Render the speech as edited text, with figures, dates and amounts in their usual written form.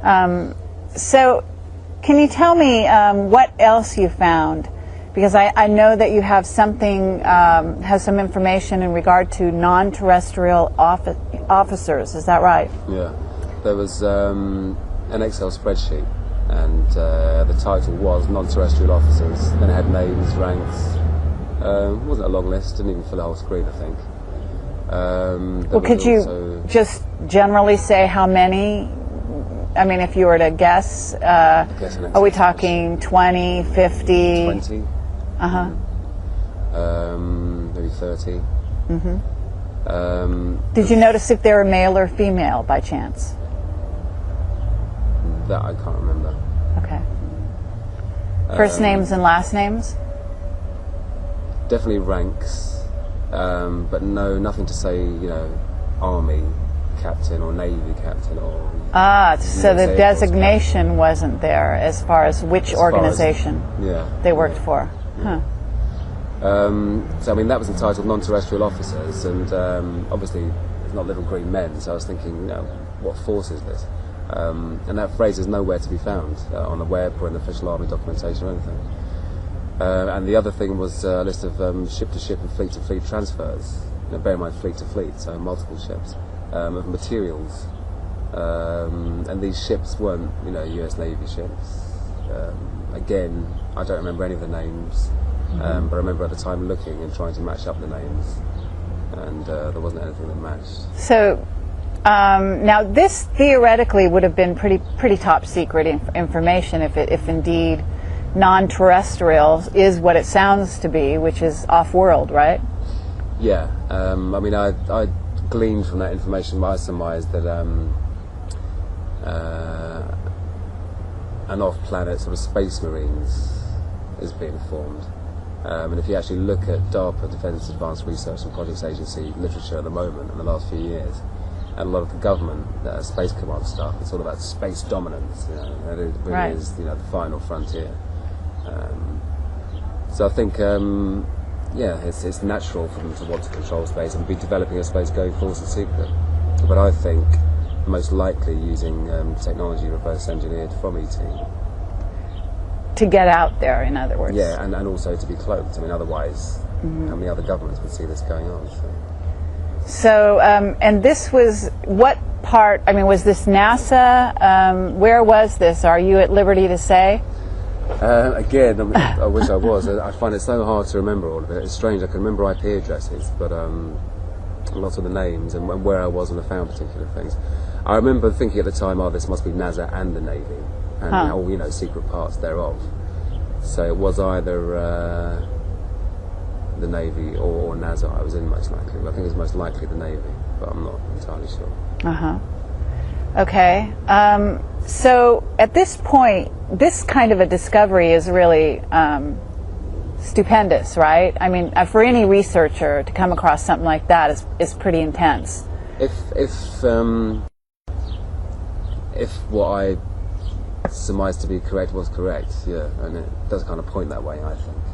So, can you tell me what else you found? Because I know that you have something, has some information in regard to non-terrestrial officers. Is that right? Yeah. There was an Excel spreadsheet, and the title was non-terrestrial officers. Then it had names, ranks. It wasn't a long list. Didn't even fill a whole screen, I think. Well, could you just generally say how many? I mean, if you were to guess, are we talking 20, 50? 20. Uh-huh. Maybe 30. Mm-hmm. Did you notice if they were male or female by chance? That I can't remember. Okay. First names and last names? Definitely ranks, but nothing to say, Army captain or Navy captain or... So the designation wasn't there as far as which organization they worked for. Huh. So, I mean, that was entitled non-terrestrial officers, and obviously it's not little green men, so I was thinking, what force is this? And that phrase is nowhere to be found on the web or in official Army documentation or anything. And the other thing was a list of ship-to-ship and fleet-to-fleet transfers. Bear in mind, fleet-to-fleet, so multiple ships, of materials. And these ships weren't, US Navy ships. Again, I don't remember any of the names, but I remember at the time looking and trying to match up the names, and there wasn't anything that matched. So, now this theoretically would have been pretty top secret information if indeed non-terrestrial is what it sounds to be, which is off-world, right? Yeah. I mean, I gleaned from that information, I surmised that an off-planet sort of space marines is being formed. And if you actually look at DARPA, Defence Advanced Research and Projects Agency literature at the moment in the last few years, and a lot of the government space command stuff, it's all about space dominance. And it really is, the final frontier. So I think, it's natural for them to want to control space and be developing a space going forward in secret. But I think most likely using technology reverse engineered from ET. To get out there, in other words. Yeah, and also to be cloaked. I mean, otherwise, how many other governments would see this going on? So, and this was, what part, I mean, was this NASA? Where was this? Are you at liberty to say? Again, I wish I was. I find it so hard to remember all of it. It's strange, I can remember IP addresses, but lots of the names and where I was when I found particular things. I remember thinking at the time, this must be NASA and the Navy, and all, secret parts thereof. So it was either the Navy or NASA I was in, most likely. I think it was most likely the Navy, but I'm not entirely sure. Okay. So at this point, this kind of a discovery is really stupendous, right? I mean, for any researcher to come across something like that is pretty intense. If what I surmised to be correct was correct, and it does kind of point that way, I think.